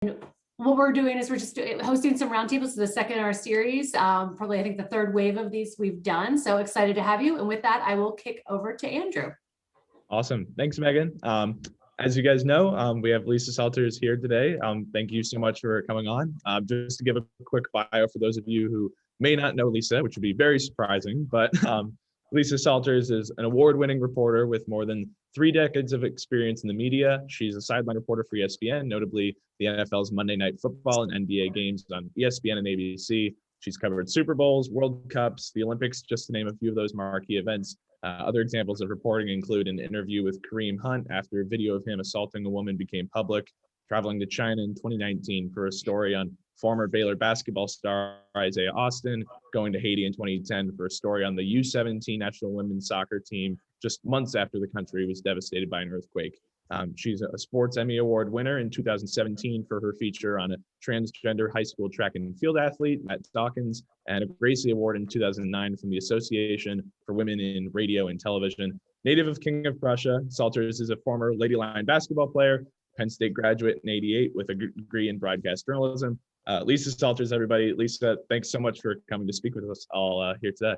what we're doing is we're just hosting some roundtables for the second in our series. Probably, I think, the third wave of these we've done. So excited to have you. And with that, I will kick over to Andrew. Awesome. Thanks, Megan. As you guys know, we have Lisa Salters here today. Thank you so much for coming on. Just to give a quick bio for those of you who may not know Lisa, which would be very surprising, but Lisa Salters is an award-winning reporter with more than 3 decades of experience in the media. She's a sideline reporter for ESPN, notably the NFL's Monday Night Football and NBA games on ESPN and ABC. She's covered Super Bowls, World Cups, the Olympics, just to name a few of those marquee events. Other examples of reporting include an interview with Kareem Hunt after a video of him assaulting a woman became public, traveling to China in 2019 for a story on former Baylor basketball star Isaiah Austin, going to Haiti in 2010 for a story on the U17 national women's soccer team just months after the country was devastated by an earthquake. She's a Sports Emmy Award winner in 2017 for her feature on a transgender high school track and field athlete, Matt Dawkins, and a Gracie Award in 2009 from the Association for Women in Radio and Television. Native of King of Prussia, Salters is a former Lady Lion basketball player, Penn State graduate in '88 with a degree in broadcast journalism. Lisa Salters, everybody. Lisa, thanks so much for coming to speak with us all here today.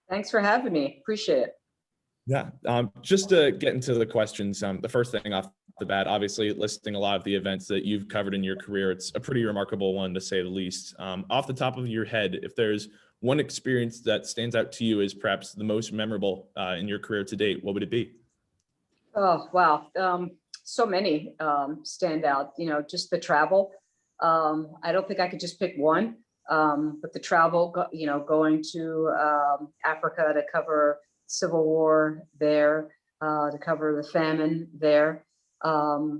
Thanks for having me. Appreciate it. Yeah, just to get into the questions, the first thing off the bat, obviously listing a lot of the events that you've covered in your career, it's a pretty remarkable one to say the least. Off the top of your head, if there's one experience that stands out to you as perhaps the most memorable in your career to date, what would it be? Oh, wow. So many stand out, just the travel. I don't think I could just pick one, but the travel, going to Africa to cover Civil War there, to cover the famine there. I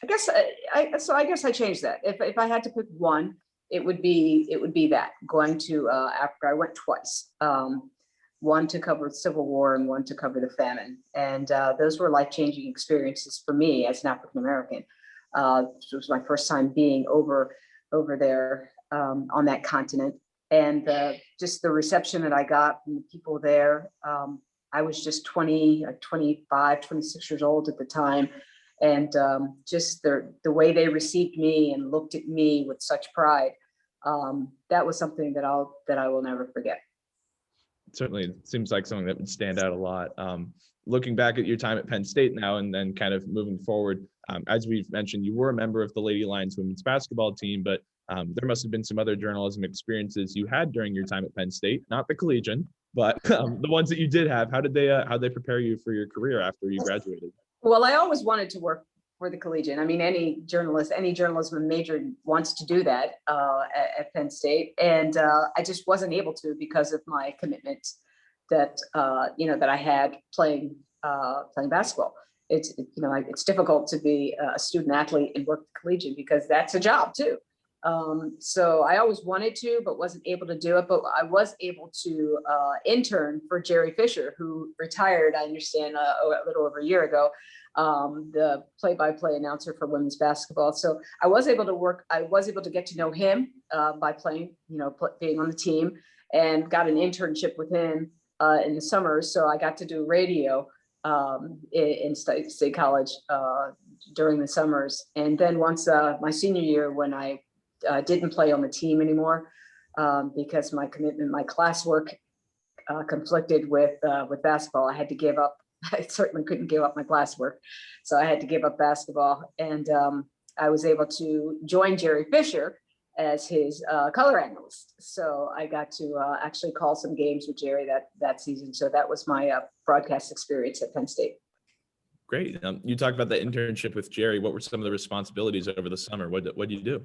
guess I changed that. If I had to pick one, it would be that going to Africa. I went twice, one to cover the Civil War and one to cover the famine. And those were life-changing experiences for me as an African American. It was my first time being over there on that continent. And just the reception that I got from the people there, I was just 25, 26 years old at the time. And just the way they received me and looked at me with such pride, that was something that I will never forget. Certainly seems like something that would stand out a lot. Looking back at your time at Penn State now and then kind of moving forward, as we've mentioned, you were a member of the Lady Lions women's basketball team, but there must have been some other journalism experiences you had during your time at Penn State, not the Collegian, but the ones that you did have. How did they prepare you for your career after you graduated? Well, I always wanted to work for the Collegian. I mean, any journalism major wants to do that at Penn State, and I just wasn't able to because of my commitment that that I had playing basketball. It's difficult to be a student athlete and work at the Collegian because that's a job too. So I always wanted to, but wasn't able to do it. But I was able to intern for Jerry Fisher, who retired, I understand, a little over a year ago, the play-by-play announcer for women's basketball. So I was able to work. I was able to get to know him by playing, being on the team, and got an internship with him in the summers. So I got to do radio in State College during the summers. And then once my senior year, when I didn't play on the team anymore because my commitment, my classwork conflicted with basketball. I had to give up. I certainly couldn't give up my classwork, so I had to give up basketball. And I was able to join Jerry Fisher as his color analyst. So I got to actually call some games with Jerry that season. So that was my broadcast experience at Penn State. Great. You talked about the internship with Jerry. What were some of the responsibilities over the summer? What did you do?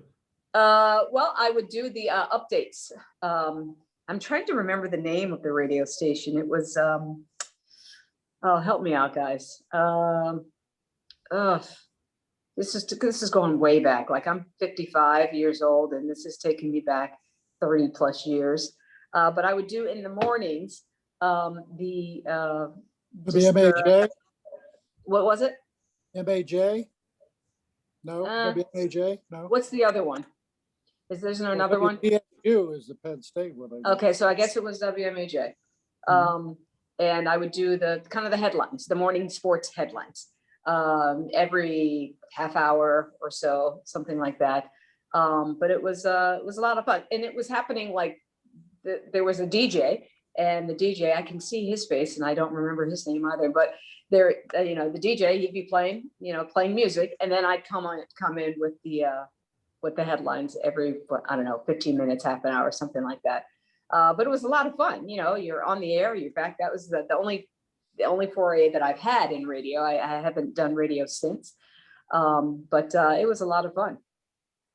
Well, I would do the updates. I'm trying to remember the name of the radio station. It was, oh, help me out, guys. This is going way back. Like, I'm 55 years old, and this is taking me back 30 plus years. But I would do in the mornings the WMAJ. What was it? MAJ? No, WMAJ? No. What's the other one? Is there another one? WPSU is the Penn State one. Okay, so I guess it was WMAJ. And I would do the kind of the headlines, the morning sports headlines. every half hour or so, something like that. But it was a lot of fun, and it was happening like there was a DJ, and the DJ, I can see his face, and I don't remember his name either, but there, the DJ, he'd be playing music, and then I'd come in with the headlines every, I don't know, 15 minutes, half an hour, something like that. But it was a lot of fun. You're on the air, you're back. That was the only foray that I've had in radio. I haven't done radio since, but it was a lot of fun.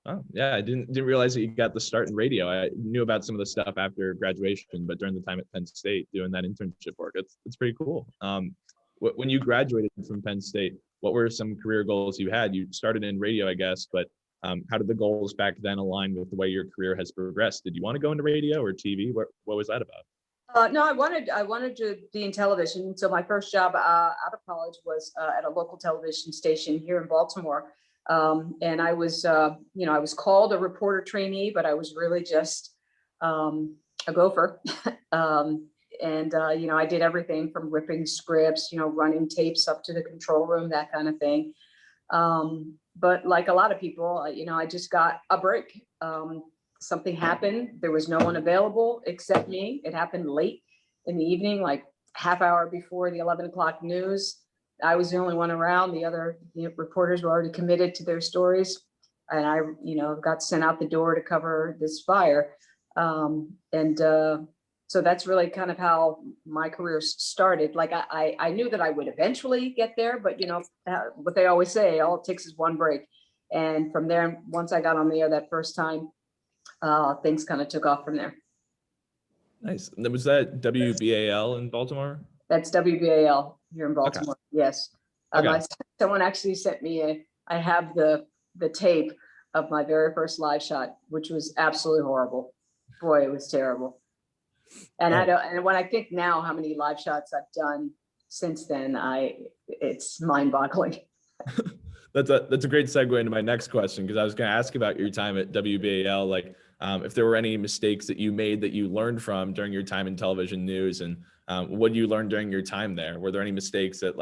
Oh yeah, I didn't realize that you got the start in radio. I knew about some of the stuff after graduation, but during the time at Penn State doing that internship work, it's pretty cool. When you graduated from Penn State, what were some career goals you had? You started in radio, I guess, but how did the goals back then align with the way your career has progressed? Did you want to go into radio or TV? What was that about? No, I wanted to be in television. So my first job out of college was at a local television station here in Baltimore. And I was called a reporter trainee, but I was really just a gopher. I did everything from ripping scripts, running tapes up to the control room, that kind of thing. But like a lot of people, I just got a break. Something happened. There was no one available except me. It happened late in the evening, like half hour before the 11 o'clock news. I was the only one around. The other reporters were already committed to their stories. And I, got sent out the door to cover this fire. So that's really kind of how my career started. Like I knew that I would eventually get there, but what they always say, all it takes is one break. And from there, once I got on the air that first time, things kind of took off from there. Nice. Was that WBAL in Baltimore? That's WBAL here in Baltimore. Okay. Yes. Okay. Someone actually sent me I have the tape of my very first live shot, which was absolutely horrible. Boy, it was terrible. And and when I think now how many live shots I've done since then, it's mind-boggling. That's a great segue into my next question, because I was going to ask about your time at WBAL, like if there were any mistakes that you made that you learned from during your time in television news, and what did you learn during your time there? Were there any mistakes that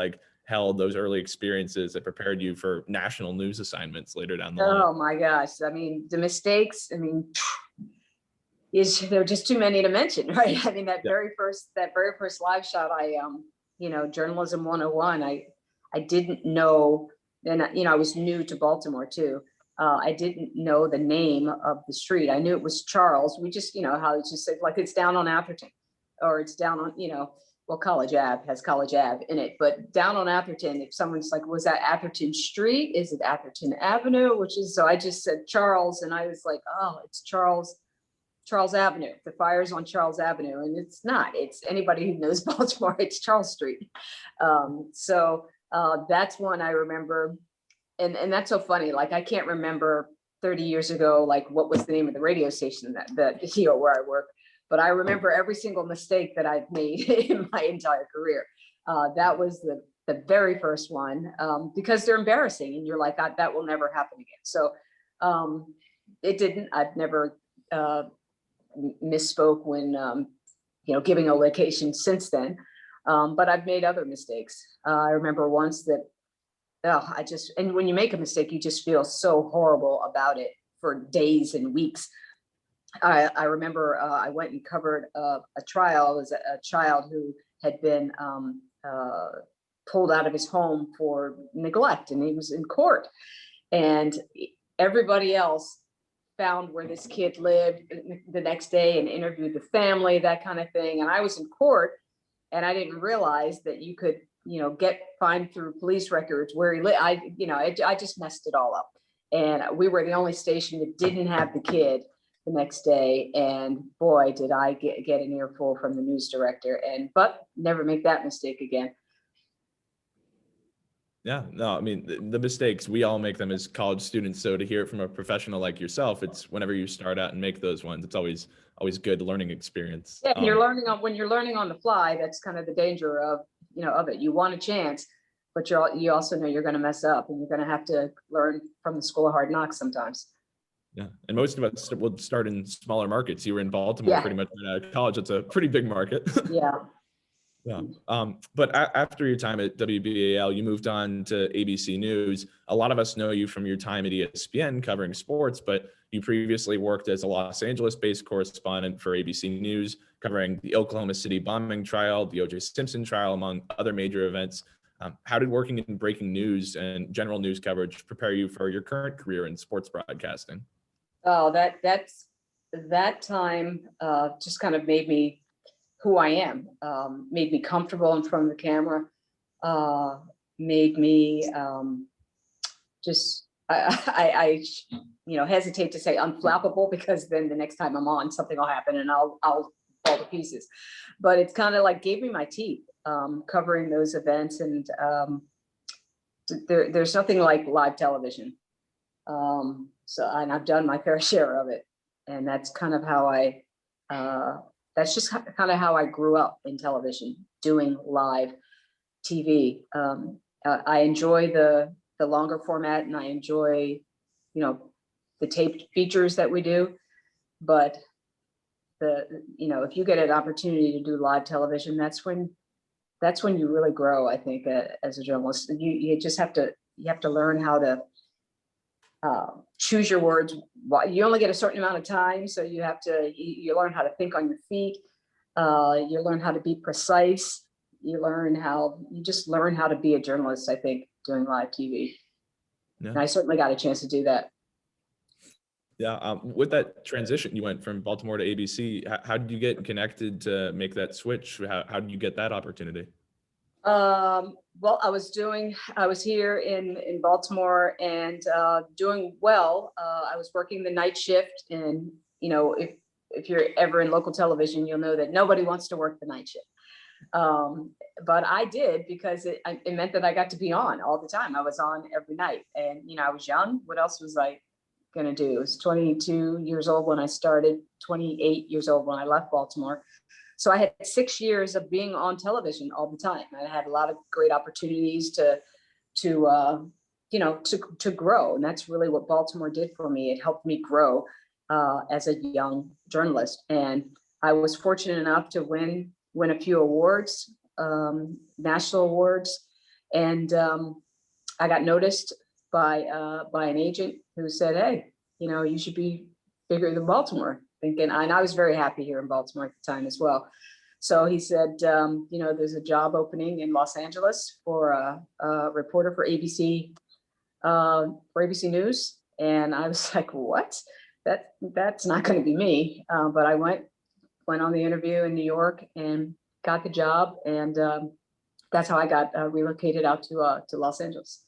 held those early experiences that prepared you for national news assignments later down the line? Oh my gosh. I mean, the mistakes, there are just too many to mention, right? I mean, that very first live shot, journalism 101, I didn't know, and I was new to Baltimore too. I didn't know the name of the street. I knew it was Charles. We just, how it's just like it's down on Atherton, or it's down on, College Ave has College Ave in it, but down on Atherton, if someone's like, was that Atherton Street? Is it Atherton Avenue? So I just said Charles, and I was like, oh, it's Charles Avenue. The fire's on Charles Avenue, and it's not. It's anybody who knows Baltimore, it's Charles Street. That's one I remember. And that's so funny. Like, I can't remember 30 years ago, what was the name of the radio station that where I work. But I remember every single mistake that I've made in my entire career. That was the very first one, because they're embarrassing, and you're like, that will never happen again. So it didn't. I've never misspoke when giving a location since then, but I've made other mistakes. I remember once that and when you make a mistake, you just feel so horrible about it for days and weeks. I remember I went and covered a trial. It was a child who had been pulled out of his home for neglect, and he was in court, and everybody else found where this kid lived the next day and interviewed the family, that kind of thing. And I was in court, and I didn't realize that you could, get fined through police records where he lived. I just messed it all up. And we were the only station that didn't have the kid the next day. And boy, did I get an earful from the news director, but never make that mistake again. Yeah, no, I mean, the mistakes, we all make them as college students. So to hear it from a professional like yourself, it's whenever you start out and make those ones, it's always good learning experience. Yeah, when you're learning on the fly, that's kind of the danger of it. You want a chance, but you also know you're going to mess up, and you're going to have to learn from the school of hard knocks sometimes. Yeah, and most of us will start in smaller markets. You were in Baltimore pretty much out of college. It's a pretty big market. Yeah. Yeah. But after your time at WBAL, you moved on to ABC News. A lot of us know you from your time at ESPN covering sports, but you previously worked as a Los Angeles-based correspondent for ABC News, covering the Oklahoma City bombing trial, the O.J. Simpson trial, among other major events. How did working in breaking news and general news coverage prepare you for your current career in sports broadcasting? Oh, that time just kind of made me who I am, made me comfortable in front of the camera, made me just, I hesitate to say unflappable, because then the next time I'm on, something will happen and I'll fall to pieces. But it's kind of like gave me my teeth covering those events. And there's nothing like live television. And I've done my fair share of it. And that's kind of how that's just kind of how I grew up in television, doing live TV. I enjoy the longer format, and I enjoy, the taped features that we do. But if you get an opportunity to do live television, that's when you really grow, I think, as a journalist. You just have to learn how to choose your words. You only get a certain amount of time, so you learn how to think on your feet. You learn how to be precise. You just learn how to be a journalist, I think, doing live TV. Yeah. And I certainly got a chance to do that. Yeah. With that transition, you went from Baltimore to ABC. How did you get connected to make that switch? How did you get that opportunity? Well, I was here in Baltimore and doing well. I was working the night shift, and if you're ever in local television, you'll know that nobody wants to work the night shift. But I did, because it meant that I got to be on all the time. I was on every night, and I was young. What else was I gonna do? I was 22 years old when I started, 28 years old when I left Baltimore. So I had 6 years of being on television all the time. I had a lot of great opportunities to grow. And that's really what Baltimore did for me. It helped me grow as a young journalist. And I was fortunate enough to win a few awards, national awards. And I got noticed by an agent who said, "Hey, you should be bigger than Baltimore." And I was very happy here in Baltimore at the time as well. So he said, there's a job opening in Los Angeles for a reporter for ABC News. And I was like, what? That's not going to be me. But I went on the interview in New York and got the job. And that's how I got relocated out to Los Angeles.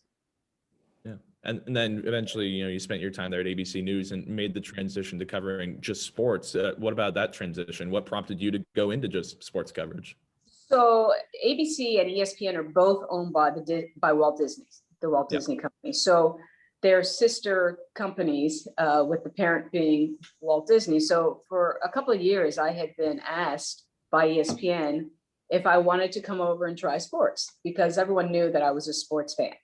Yeah. And then eventually, you spent your time there at ABC News and made the transition to covering just sports. What about that transition? What prompted you to go into just sports coverage? So ABC and ESPN are both owned by Walt Disney, the Walt Disney Company. So they're sister companies, with the parent being Walt Disney. So for a couple of years, I had been asked by ESPN if I wanted to come over and try sports, because everyone knew that I was a sports fan.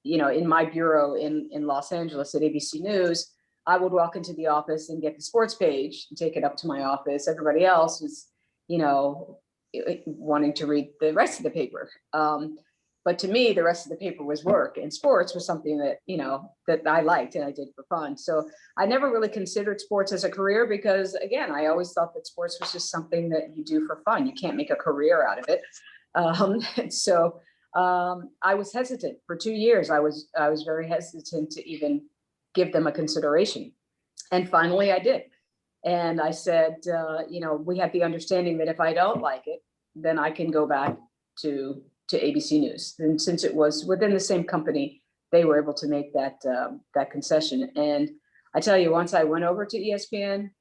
In my bureau in Los Angeles at ABC News, I would walk into the office and get the sports page and take it up to my office. Everybody else was, wanting to read the rest of the paper. But to me, the rest of the paper was work, and sports was something that, that I liked and I did for fun. So I never really considered sports as a career, because again, I always thought that sports was just something that you do for fun. You can't make a career out of it. I was hesitant for 2 years. I was very hesitant to even give them a consideration. And finally I did. And I said, we have the understanding that if I don't like it, then I can go back to ABC News. And since it was within the same company, they were able to make that concession. And I tell you, once I went over to ESPN,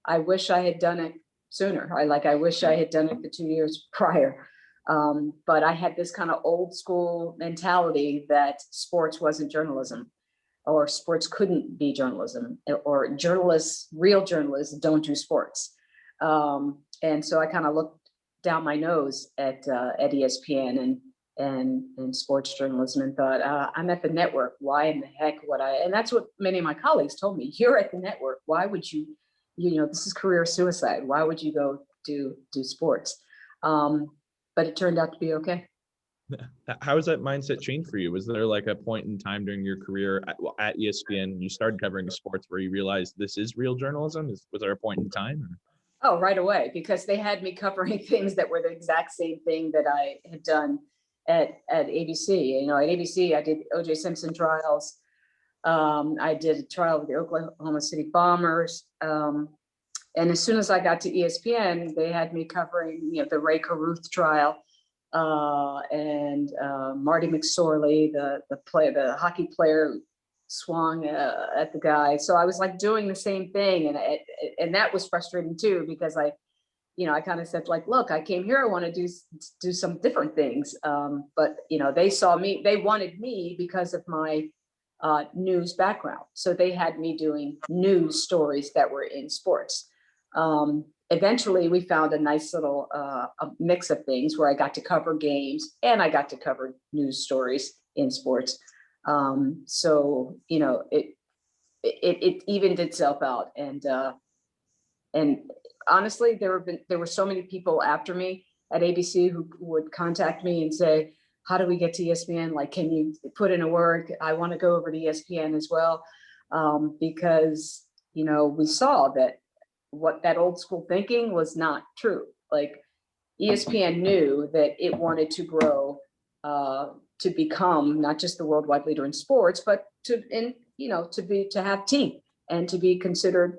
I wish I had done it sooner. I wish I had done it the 2 years prior. But I had this kind of old school mentality that sports wasn't journalism, or sports couldn't be journalism, or real journalists don't do sports. And so I kind of looked down my nose at ESPN and sports journalism and thought, I'm at the network. Why in the heck would I? And that's what many of my colleagues told me. You're at the network. Why would you, this is career suicide. Why would you go do sports. But it turned out to be okay. How has that mindset changed for you? Was there like a point in time during your career at ESPN, you started covering sports where you realized this is real journalism? Was there a point in time? Or? Oh, right away, because they had me covering things that were the exact same thing that I had done at ABC. You know, at ABC, I did O.J. Simpson trials. I did a trial with the Oklahoma City Bombers. And as soon as I got to ESPN, they had me covering, you know, the Ray Caruth trial and Marty McSorley, the hockey player swung at the guy. So I was like doing the same thing, and that was frustrating too, because I kind of said like, look, I came here, I want to do some different things. But you know, they saw me, they wanted me because of my news background. So they had me doing news stories that were in sports. Eventually we found a nice little a mix of things where I got to cover games and I got to cover news stories in sports. So, you know, it evened itself out. And honestly, there were so many people after me at ABC who would contact me and say, how do we get to ESPN? Like, can you put in a word? I want to go over to ESPN as well. Because, you know, we saw that what that old school thinking was not true. Like ESPN knew that it wanted to grow to become not just the worldwide leader in sports, but to have teeth and to be considered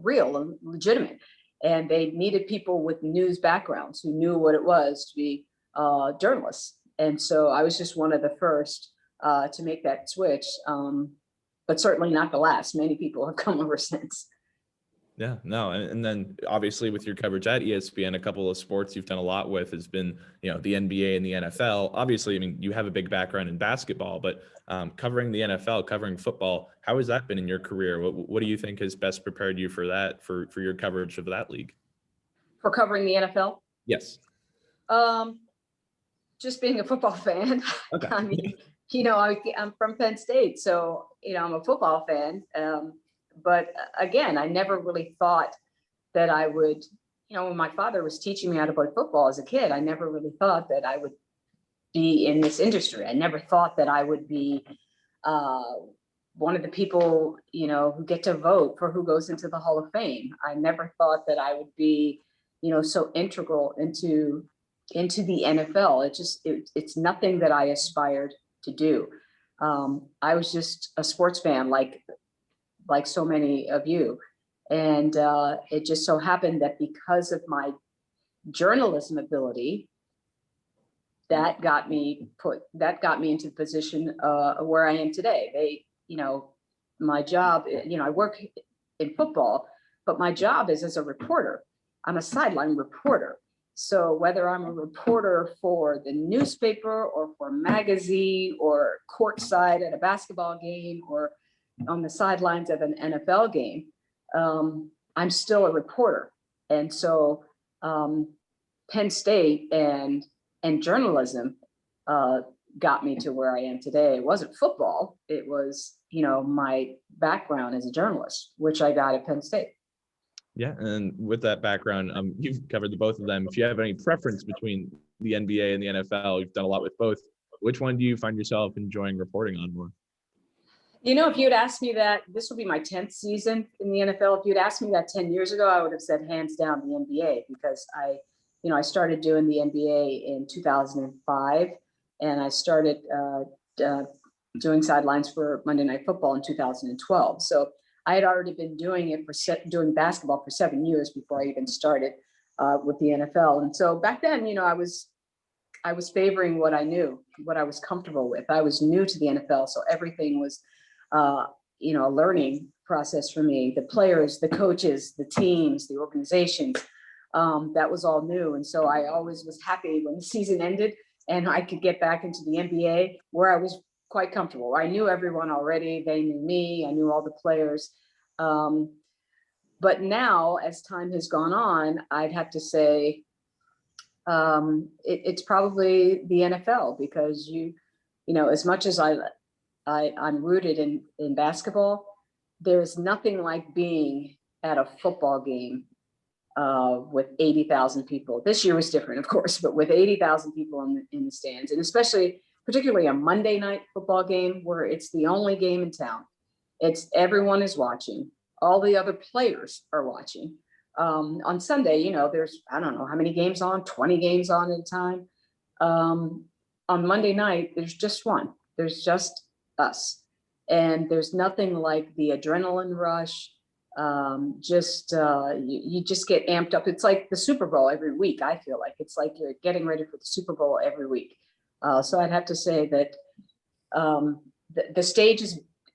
real and legitimate. And they needed people with news backgrounds who knew what it was to be journalists. And so I was just one of the first to make that switch, but certainly not the last. Many people have come over since. Yeah, no. And then obviously with your coverage at ESPN, a couple of sports you've done a lot with has been, you know, the NBA and the NFL. Obviously, I mean, you have a big background in basketball, but covering the NFL, covering football, how has that been in your career? What do you think has best prepared you for that, for your coverage of that league? For covering the NFL? Yes. Just being a football fan. Okay. I mean, you know, I'm from Penn State, so, you know, I'm a football fan. But again, I never really thought that I would, you know, when my father was teaching me how to play football as a kid, I never really thought that I would be in this industry. I never thought that I would be one of the people, you know, who get to vote for who goes into the Hall of Fame. I never thought that I would be, you know, so integral into the NFL. It's nothing that I aspired to do. I was just a sports fan, like so many of you. And it just so happened that because of my journalism ability, that got me into the position where I am today. You know, my job, you know, I work in football, but my job is as a reporter. I'm a sideline reporter. So whether I'm a reporter for the newspaper or for a magazine or courtside at a basketball game or on the sidelines of an NFL game, I'm still a reporter. And so Penn State and journalism got me to where I am today. It wasn't football. It was, you know, my background as a journalist, which I got at Penn State. Yeah, and with that background, you've covered the both of them. If you have any preference between the NBA and the NFL, you've done a lot with both. Which one do you find yourself enjoying reporting on more? You know, if you'd asked me that, this will be my 10th season in the NFL. If you'd asked me that 10 years ago, I would have said hands down the NBA, because I started doing the NBA in 2005, and I started doing sidelines for Monday Night Football in 2012. So I had already been doing doing basketball for 7 years before I even started with the NFL. And so back then, you know, I was favoring what I knew, what I was comfortable with. I was new to the NFL, so everything was, you know, a learning process for me. The players, the coaches, the teams, the organizations, that was all new. And so I always was happy when the season ended and I could get back into the NBA, where I was quite comfortable. I knew everyone already. They knew me. I knew all the players. But now, as time has gone on, I'd have to say it's probably the NFL, because you know, as much as I'm rooted in basketball, there's nothing like being at a football game with 80,000 people. This year was different, of course, but with 80,000 people in the stands, and particularly a Monday night football game where it's the only game in town. Everyone is watching. All the other players are watching. On Sunday, there's, I don't know how many games on, 20 games on at a time. On Monday night, there's just one. There's just us. And there's nothing like the adrenaline rush. You just get amped up. It's like the Super Bowl every week. I feel like it's like you're getting ready for the Super Bowl every week. So I'd have to say that the stage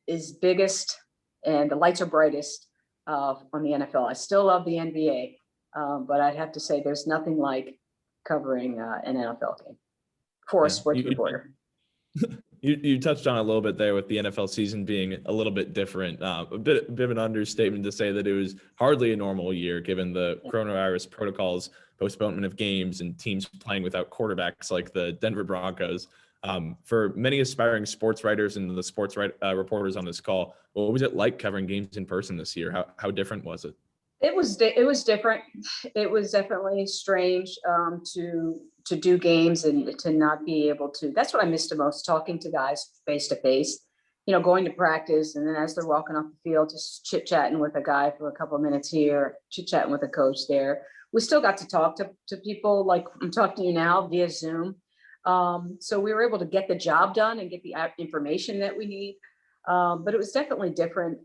is biggest and the lights are brightest on the NFL. I still love the NBA, but I'd have to say there's nothing like covering an NFL game for a sports reporter. You touched on a little bit there with the NFL season being a little bit different. A bit of an understatement to say that it was hardly a normal year given the coronavirus protocols, postponement of games, and teams playing without quarterbacks like the Denver Broncos. For many aspiring sports writers and the sports reporters on this call, what was it like covering games in person this year? How different was it? It was different. It was definitely strange to do games and to not be able to. That's what I missed the most, talking to guys face to face, going to practice. And then as they're walking off the field, just chit chatting with a guy for a couple of minutes here, chit chatting with a coach there. We still got to talk to people like I'm talking to you now via Zoom. So we were able to get the job done and get the information that we need. But it was definitely different.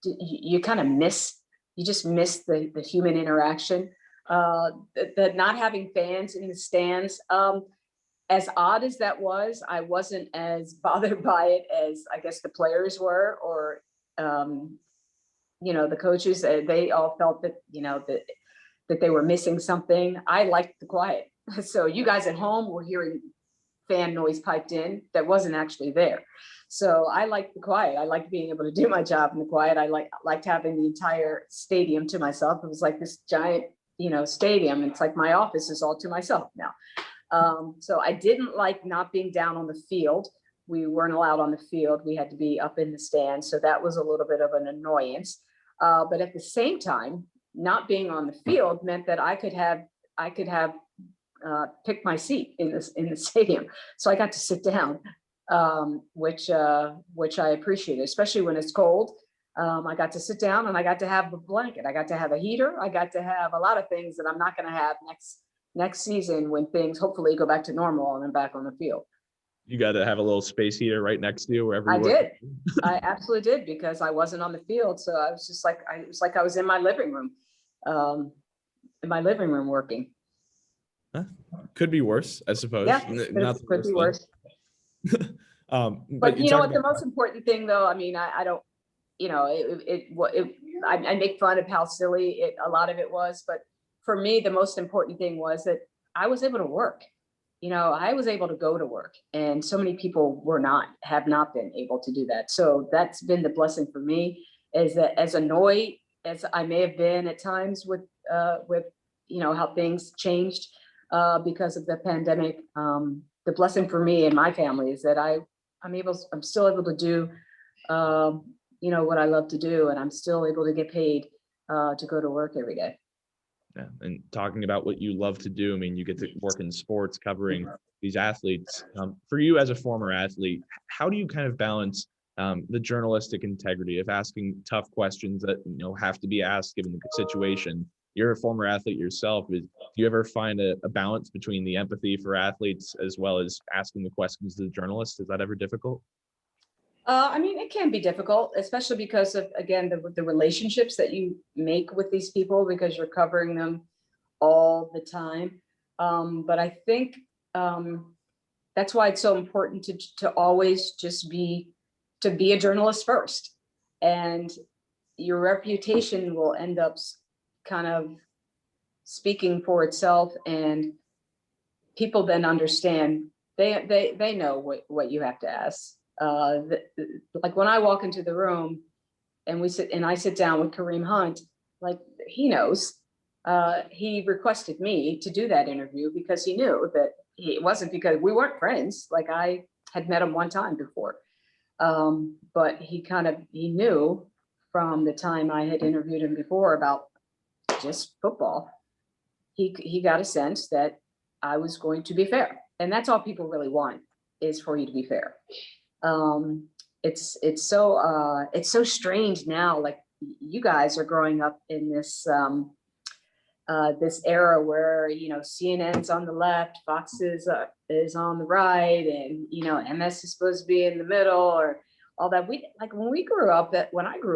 You kind of just miss the human interaction. The not having fans in the stands, as odd as that was, I wasn't as bothered by it as I guess the players were, or the coaches. They all felt that that they were missing something. I liked the quiet. So you guys at home were hearing fan noise piped in that wasn't actually there. So I liked the quiet. I liked being able to do my job in the quiet. I liked having the entire stadium to myself. It was like this giant, stadium. It's like my office is all to myself now. So I didn't like not being down on the field. We weren't allowed on the field. We had to be up in the stands. So that was a little bit of an annoyance. But at the same time, not being on the field meant that I could have picked my seat in the stadium. So I got to sit down, which I appreciated, especially when it's cold. I got to sit down and I got to have a blanket. I got to have a heater. I got to have a lot of things that I'm not going to have next season when things hopefully go back to normal and I'm back on the field. You got to have a little space heater right next to you wherever you I did. I absolutely did, because I wasn't on the field. So I was just like, I was in my living room, working. Could be worse, I suppose. Yeah, could be worse. But you know what? The most important thing, though, I mean, I don't, I make fun of how silly a lot of it was, but for me, the most important thing was that I was able to work. I was able to go to work, and so many people have not been able to do that. So that's been the blessing for me, is that as annoyed as I may have been at times with how things changed because of the pandemic, the blessing for me and my family is that I'm still able to do what I love to do, and I'm still able to get paid to go to work every day. Yeah, and talking about what you love to do, I mean, you get to work in sports covering these athletes. For you as a former athlete, how do you kind of balance the journalistic integrity of asking tough questions that have to be asked given the situation? You're a former athlete yourself. Do you ever find a balance between the empathy for athletes as well as asking the questions to the journalists? Is that ever difficult? I mean, it can be difficult, especially because of, again, the relationships that you make with these people, because you're covering them all the time. But I think that's why it's so important to always just be a journalist first, and your reputation will end up kind of speaking for itself, and people then understand. They know what you have to ask. Like when I walk into the room and I sit down with Kareem Hunt, like he knows, he requested me to do that interview because he knew that it wasn't because we weren't friends. Like I had met him one time before, but he knew from the time I had interviewed him before about just football, he got a sense that I was going to be fair. And that's all people really want, is for you to be fair. It's so strange now. Like, you guys are growing up in this this era where, you know, CNN's on the left, Fox is on the right, and, you know, MS is supposed to be in the middle, or all that. We, like, when I grew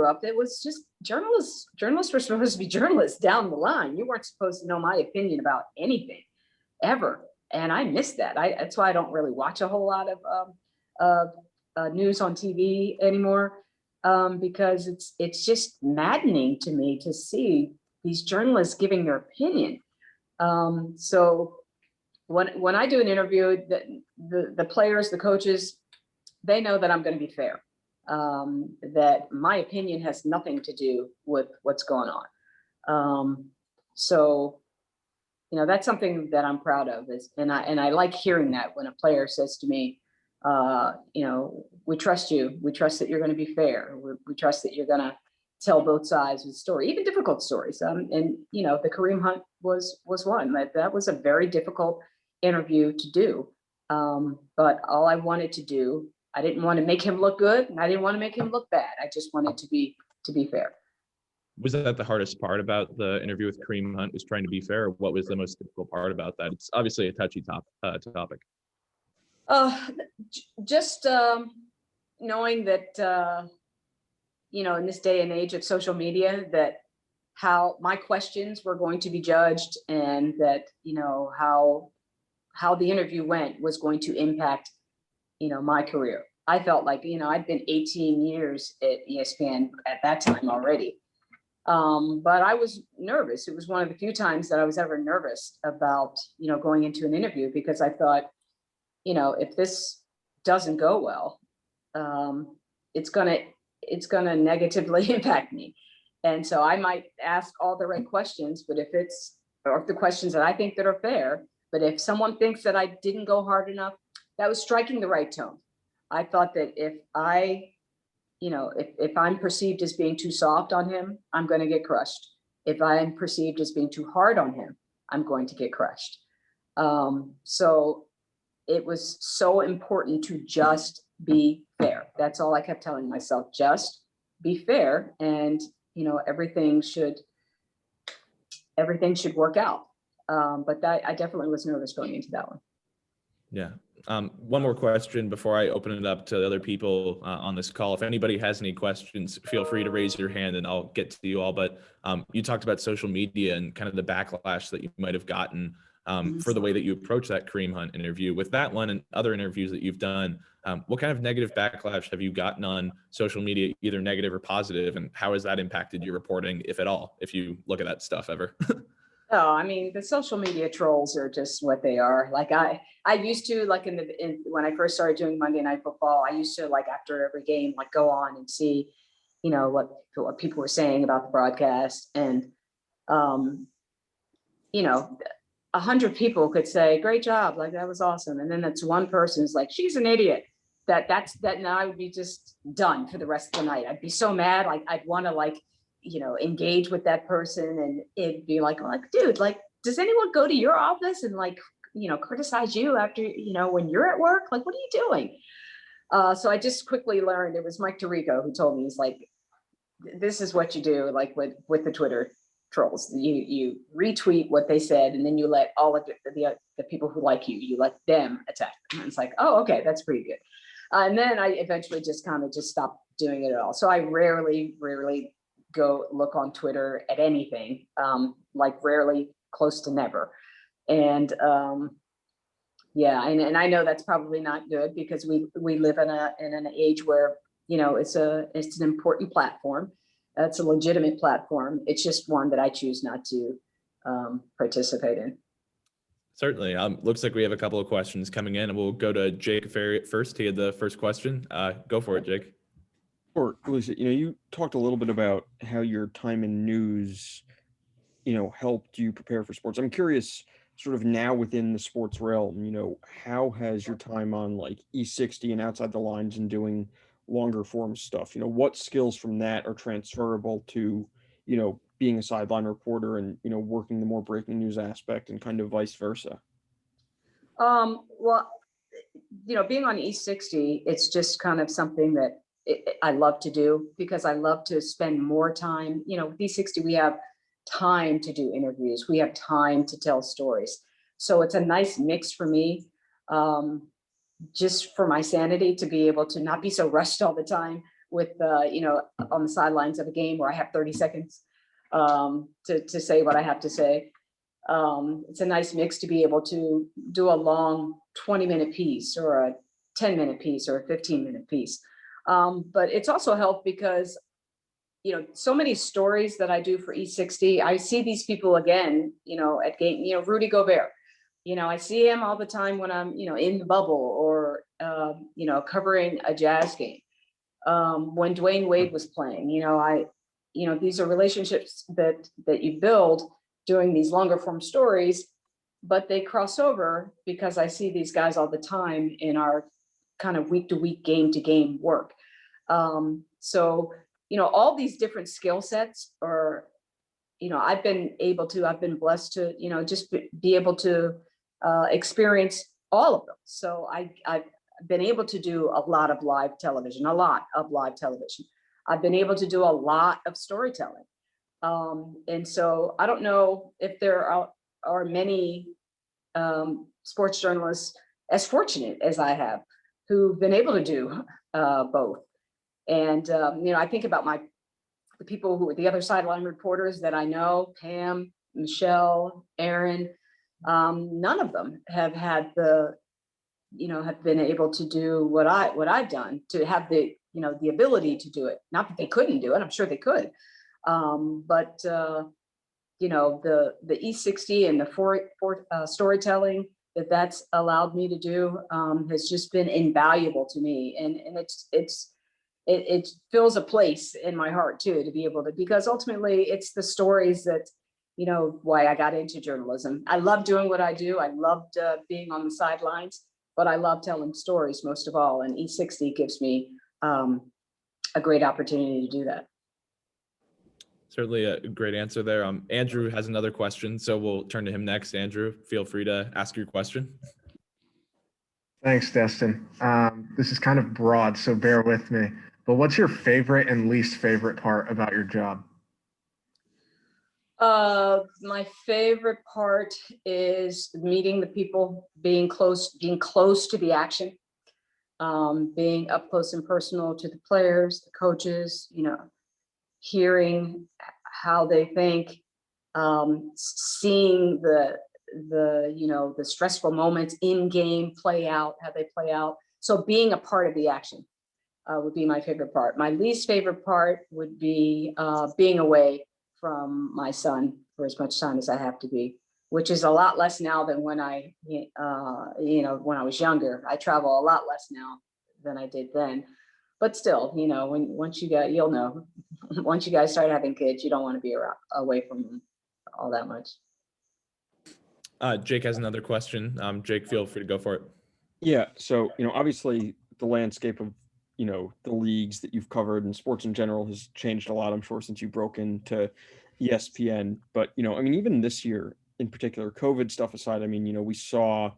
up, it was just journalists were supposed to be journalists down the line. You weren't supposed to know my opinion about anything ever. And I missed that. That's why I don't really watch a whole lot of news on TV anymore, because it's just maddening to me to see these journalists giving their opinion. So when I do an interview, the players, the coaches, they know that I'm going to be fair, that my opinion has nothing to do with what's going on. So, you know, that's something that I'm proud of, and I like hearing that when a player says to me, you know, we trust you. We trust that you're going to be fair. We trust that you're going to tell both sides of the story, even difficult stories. And, you know, the Kareem Hunt was one. That was a very difficult interview to do. But all I wanted to do, I didn't want to make him look good, and I didn't want to make him look bad. I just wanted to be fair. Was that the hardest part about the interview with Kareem Hunt, was trying to be fair? What was the most difficult part about that? It's obviously a touchy topic. Just knowing that, you know, in this day and age of social media, that how my questions were going to be judged, and that, you know, how the interview went was going to impact, you know, my career. I felt like, you know, I'd been 18 years at ESPN at that time already. But I was nervous. It was one of the few times that I was ever nervous about, you know, going into an interview, because I thought, you know, if this doesn't go well, it's gonna negatively impact me. And so I might ask all the right questions, but if the questions that I think that are fair, but if someone thinks that I didn't go hard enough, that was striking the right tone. I thought that if I'm perceived as being too soft on him, I'm going to get crushed. If I'm perceived as being too hard on him, I'm going to get crushed. So it was so important to just be fair. That's all I kept telling myself, just be fair, and, you know, everything should work out. But I definitely was nervous going into that one. Yeah. One more question before I open it up to the other people on this call. If anybody has any questions, feel free to raise your hand and I'll get to you all. But you talked about social media and kind of the backlash that you might have gotten for the way that you approach that Kareem Hunt interview. With that one and other interviews that you've done, what kind of negative backlash have you gotten on social media, either negative or positive, and how has that impacted your reporting, if at all, if you look at that stuff ever? Oh, I mean, the social media trolls are just what they are. Like I used to, like when I first started doing Monday Night Football, I used to, like, after every game, like, go on and see, you know, what people were saying about the broadcast. And, you know, 100 people could say, great job, like, that was awesome. And then that's one person is like, she's an idiot. That now I would be just done for the rest of the night. I'd be so mad. Like, I'd want to, like, you know, engage with that person, and it'd be like, dude, like, does anyone go to your office and, like, you know, criticize you after, you know, when you're at work? Like, what are you doing? So I just quickly learned, it was Mike Tirico who told me, he's like, this is what you do, like, with the Twitter trolls. You retweet what they said, and then you let all of the people who like you let them attack them. And it's like, oh, okay, that's pretty good. And then I eventually just kind of just stopped doing it at all. So I rarely go look on Twitter at anything, like rarely, close to never. And yeah, and I know that's probably not good, because we live in an age where, you know, it's an important platform. It's a legitimate platform. It's just one that I choose not to participate in. Certainly. Looks like we have a couple of questions coming in, and we'll go to Jake first. He had the first question. Go for it, Jake. Or Lisa, you know, you talked a little bit about how your time in news, you know, helped you prepare for sports. I'm curious, sort of now within the sports realm, you know, how has your time on, like, E60 and Outside the Lines and doing longer form stuff, you know, what skills from that are transferable to, you know, being a sideline reporter and, working the more breaking news aspect and kind of vice versa? Well, being on E60, it's just kind of something that I love to do because I love to spend more time. With E60, we have time to do interviews. We have time to tell stories. So it's a nice mix for me, just for my sanity to be able to not be so rushed all the time with, on the sidelines of a game where I have 30 seconds to say what I have to say. It's a nice mix to be able to do a long 20-minute piece or a 10-minute piece or a 15-minute piece. But it's also helped because, so many stories that I do for E60, I see these people again, at game, Rudy Gobert, I see him all the time when I'm, in the bubble or, covering a Jazz game. When Dwayne Wade was playing, these are relationships that you build doing these longer form stories, but they cross over because I see these guys all the time in our kind of week to week, game to game work. So, all these different skill sets are, I've been blessed to, just be able to experience all of them. So I've been able to do a lot of live television. I've been able to do a lot of storytelling. And so I don't know if there are many sports journalists as fortunate as I have who've been able to do both. And, I think about the people who were the other sideline reporters that I know, Pam, Michelle, Aaron, none of them have had have been able to do what I've done, to have the ability to do it. Not that they couldn't do it, I'm sure they could. But the E60 and the storytelling that's allowed me to do has just been invaluable to me, and it fills a place in my heart too, to be able to, because ultimately it's the stories that why I got into journalism. I love doing what I do. I loved being on the sidelines, but I love telling stories most of all, and E60 gives me a great opportunity to do that. Certainly a great answer there. Andrew has another question, so we'll turn to him next. Andrew, feel free to ask your question. Thanks, Destin. This is kind of broad, so bear with me. But what's your favorite and least favorite part about your job? My favorite part is meeting the people, being close to the action, being up close and personal to the players, the coaches, hearing how they think, seeing the stressful moments in game play out, how they play out. So being a part of the action would be my favorite part. My least favorite part would be being away from my son for as much time as I have to be, which is a lot less now than when I was younger. I travel a lot less now than I did then. But still, once you guys start having kids, you don't want to be away from them all that much. Jake has another question. Jake, feel free to go for it. Yeah. So, obviously the landscape of, the leagues that you've covered and sports in general has changed a lot, I'm sure, since you broke into ESPN. But, even this year in particular, COVID stuff aside, we saw,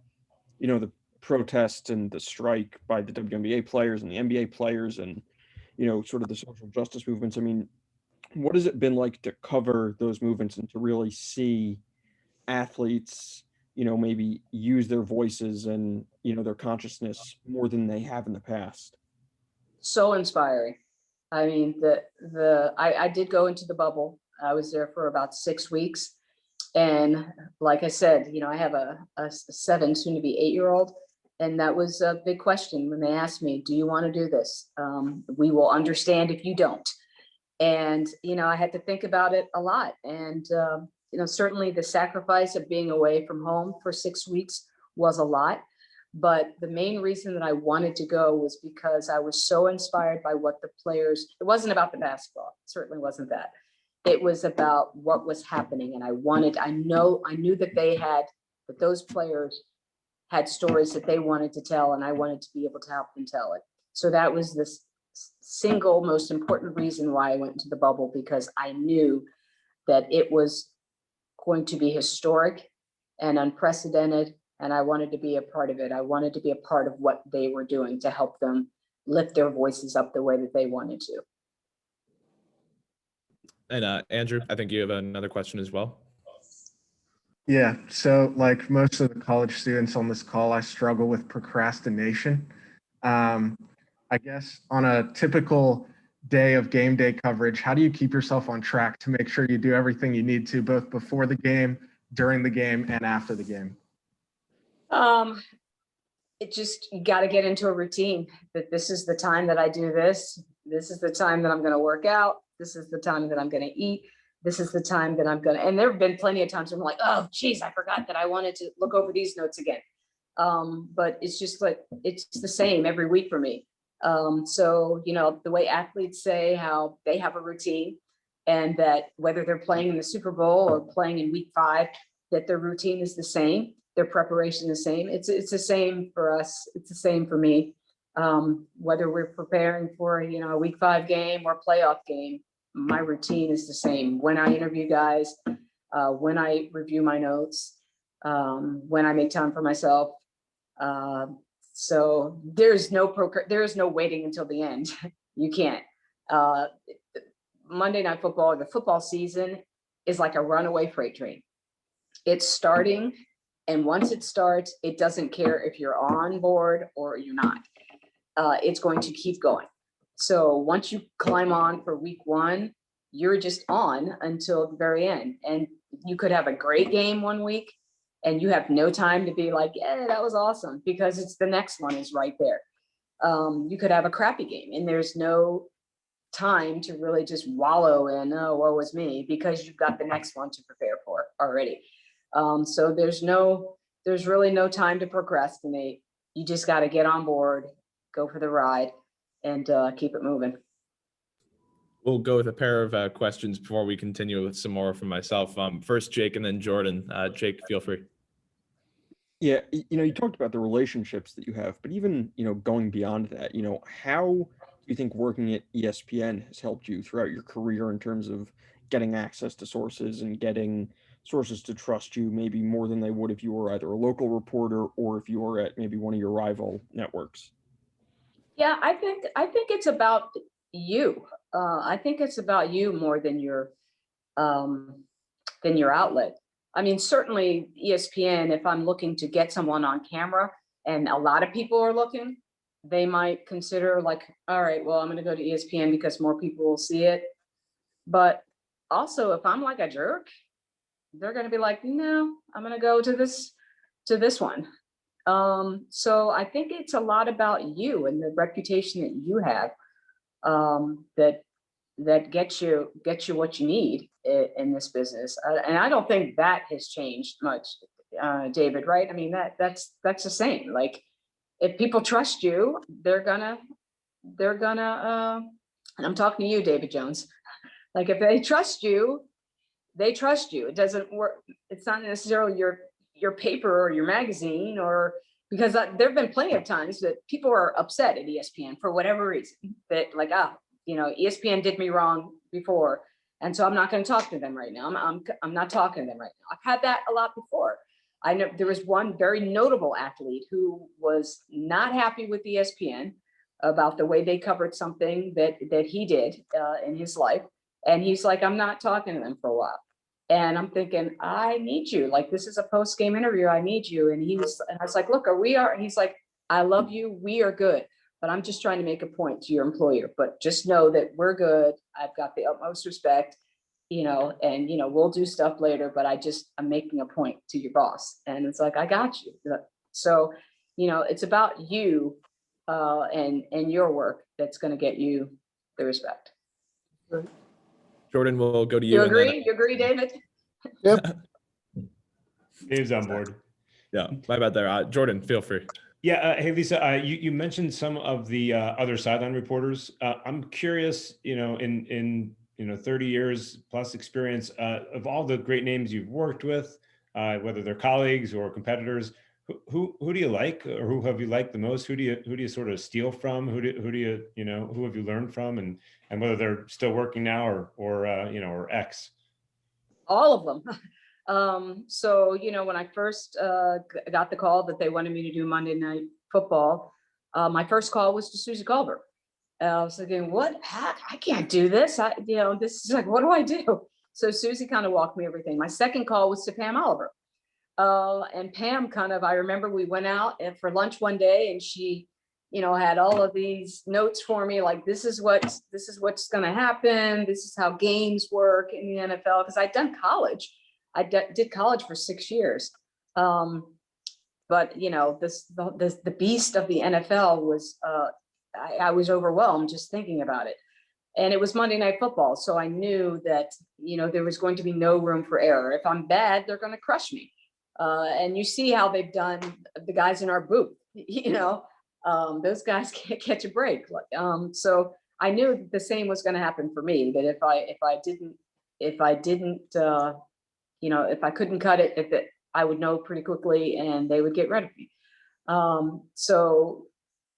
the protests and the strike by the WNBA players and the NBA players and, sort of the social justice movements. What has it been like to cover those movements and to really see athletes, maybe use their voices and, their consciousness more than they have in the past? So inspiring. I did go into the bubble. I was there for about 6 weeks. And like I said, I have a 7, soon to be 8-year-old. And that was a big question when they asked me, do you want to do this? We will understand if you don't. And, I had to think about it a lot. And, certainly the sacrifice of being away from home for 6 weeks was a lot. But the main reason that I wanted to go was because I was so inspired by what the players, it wasn't about the basketball, it certainly wasn't that. It was about what was happening. And I knew that those players had stories that they wanted to tell, and I wanted to be able to help them tell it. So that was the single most important reason why I went into the bubble, because I knew that it was going to be historic and unprecedented, and I wanted to be a part of it. I wanted to be a part of what they were doing to help them lift their voices up the way that they wanted to. And Andrew, I think you have another question as well. Yeah, so like most of the college students on this call, I struggle with procrastination. I guess on a typical day of game day coverage, how do you keep yourself on track to make sure you do everything you need to both before the game, during the game, and after the game? It just, you got to get into a routine that this is the time that I do this. This is the time that I'm going to work out. This is the time that I'm going to eat. This is the time that I'm going to, and there have been plenty of times where I'm like, oh, geez, I forgot that I wanted to look over these notes again. But it's just like, it's the same every week for me. So, you know, the way athletes say how they have a routine, and that whether they're playing in the Super Bowl or playing in week 5, that their routine is the same, their preparation is the same. It's the same for us. It's the same for me. Whether we're preparing for, you know, a week 5 game or playoff game, my routine is the same. When I interview guys, when I review my notes, when I make time for myself. So there's no waiting until the end. You can't. Monday Night Football, the football season is like a runaway freight train. It's starting, and once it starts, it doesn't care if you're on board or you're not. It's going to keep going. So once you climb on for week 1, you're just on until the very end. And you could have a great game one week and you have no time to be like, yeah, that was awesome, because it's the next one is right there. You could have a crappy game and there's no time to really just wallow in, oh, woe was me, because you've got the next one to prepare for already. So there's really no time to procrastinate. You just got to get on board, go for the ride, and keep it moving. We'll go with a pair of questions before we continue with some more from myself. First, Jake, and then Jordan. Jake, feel free. Yeah, you know, you talked about the relationships that you have, but even, you know, going beyond that, you know, how do you think working at ESPN has helped you throughout your career in terms of getting access to sources and getting sources to trust you maybe more than they would if you were either a local reporter or if you were at maybe one of your rival networks? Yeah, I think it's about you. I think it's about you more than your outlet. I mean, certainly ESPN, if I'm looking to get someone on camera and a lot of people are looking, they might consider like, all right, well, I'm going to go to ESPN because more people will see it. But also, if I'm like a jerk, they're going to be like, no, I'm going to go to this one. So I think it's a lot about you and the reputation that you have, that gets you what you need in this business. And I don't think that has changed much, David, right? I mean, that's the same. Like, if people trust you, they're gonna, and I'm talking to you, David Jones. Like, if they trust you, they trust you. It doesn't work. It's not necessarily your paper or your magazine, or because there've been plenty of times that people are upset at ESPN for whatever reason, that like, you know, ESPN did me wrong before, and so I'm not going to talk to them right now. I'm not talking to them right now. I've had that a lot before. I know there was one very notable athlete who was not happy with ESPN about the way they covered something that he did in his life, and he's like, I'm not talking to them for a while. And I'm thinking, I need you. Like, this is a post-game interview. I need you. And I was like, look, he's like, I love you. We are good. But I'm just trying to make a point to your employer. But just know that we're good. I've got the utmost respect, you know, and, you know, we'll do stuff later, but I'm making a point to your boss. And it's like, I got you. So, you know, it's about you and your work that's going to get you the respect. Jordan, we'll go to you. You agree? You agree, David? Yep. Dave's on board. Yeah, my bad there. Jordan, feel free. Yeah. Hey, Lisa, you mentioned some of the other sideline reporters. I'm curious, you know, in 30 years plus experience, of all the great names you've worked with, whether they're colleagues or competitors, who do you like, or who have you liked the most? Who do you sort of steal from? Who have you learned from, and whether they're still working now or X? All of them. So, when I first got the call that they wanted me to do Monday Night Football, my first call was to Susie Colbert. I was thinking, what? Heck, I can't do this. This is like, what do I do? So Susie kind of walked me everything. My second call was to Pam Oliver. And Pam I remember we went out for lunch one day and she, had all of these notes for me, like, this is what's going to happen. This is how games work in the NFL. Cause I'd done college. I did college for 6 years. But the beast of the NFL was, I was overwhelmed just thinking about it. And it was Monday Night Football. So I knew that, there was going to be no room for error. If I'm bad, they're going to crush me. And you see how they've done the guys in our booth, those guys can't catch a break. So I knew that the same was going to happen for me, that if I couldn't cut it, I would know pretty quickly and they would get rid of me. So,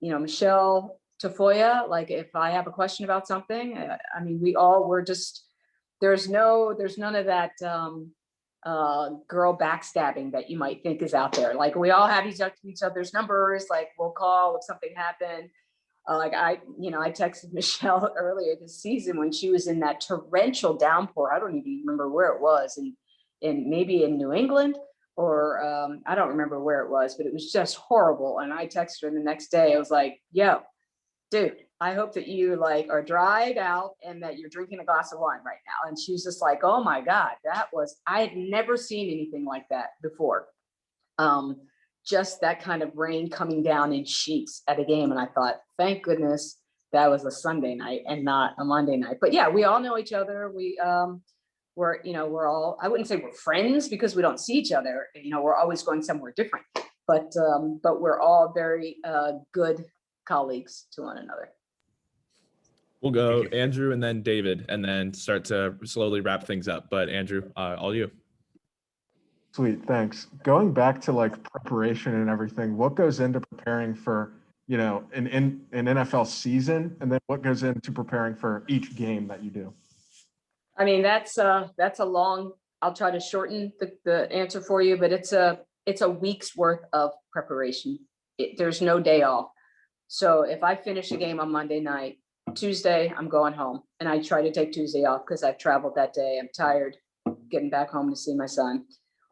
Michelle Tafoya, like if I have a question about something, there's none of that girl backstabbing that you might think is out there. Like we all have each other's numbers, like we'll call if something happened. I texted Michelle earlier this season when she was in that torrential downpour. I don't even remember where it was, in maybe in New England or I don't remember where it was, but it was just horrible. And I texted her the next day. I was like, yo, dude, I hope that you are dried out and that you're drinking a glass of wine right now. And she's just like, oh my God, I had never seen anything like that before. Just that kind of rain coming down in sheets at a game. And I thought, thank goodness that was a Sunday night and not a Monday night. But yeah, we all know each other. We're all, I wouldn't say we're friends because we don't see each other. We're always going somewhere different, but we're all very good colleagues to one another. We'll go Andrew and then David, and then start to slowly wrap things up. But Andrew, all you. Sweet, thanks. Going back to preparation and everything, what goes into preparing for, an NFL season, and then what goes into preparing for each game that you do? I mean, that's a long, I'll try to shorten the answer for you, but it's a week's worth of preparation. There's no day off. So if I finish a game on Monday night, Tuesday, I'm going home, and I try to take Tuesday off because I've traveled that day. I'm tired getting back home to see my son.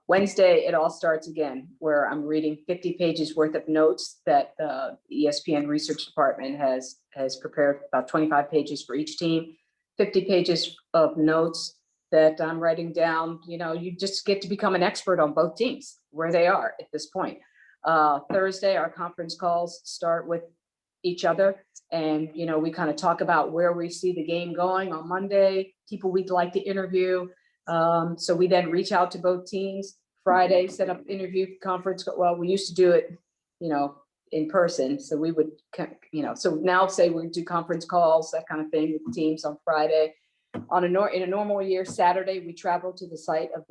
Wednesday, it all starts again, where I'm reading 50 pages worth of notes that the ESPN research department has prepared, about 25 pages for each team, 50 pages of notes that I'm writing down. You just get to become an expert on both teams, where they are at this point. Thursday, our conference calls start with each other, and we kind of talk about where we see the game going. On Monday, people we'd like to interview, so we then reach out to both teams. Friday, set up interview conference. Well, we used to do it in person, so we would so now say we do conference calls, that kind of thing, with teams on Friday. In a normal year, Saturday we travel to the site of